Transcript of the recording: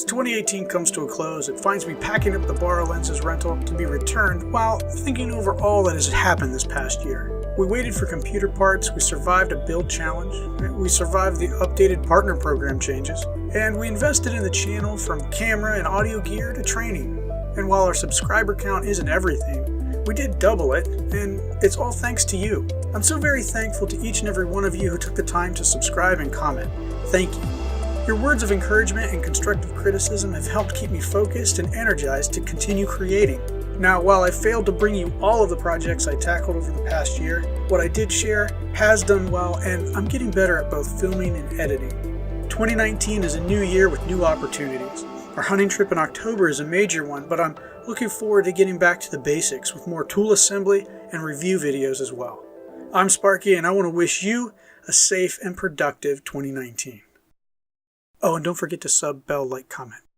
2018 comes to a close, it finds me packing up the Borrow Lenses rental to be returned while thinking over all that has happened this past year. We waited for computer parts, we survived a build challenge, we survived the updated partner program changes, and we invested in the channel from camera and audio gear to training. And while our subscriber count isn't everything, we did double it, and it's all thanks to you. I'm so very thankful to each and every one of you who took the time to subscribe and comment. Thank you. Your words of encouragement and constructive criticism have helped keep me focused and energized to continue creating. Now, while I failed to bring you all of the projects I tackled over the past year, what I did share has done well, and I'm getting better at both filming and editing. 2019 is a new year with new opportunities. Our hunting trip in October is a major one, but I'm looking forward to getting back to the basics with more tool assembly and review videos as well. I'm Sparky, and I want to wish you a safe and productive 2019. Oh, and don't forget to sub, bell, like, comment.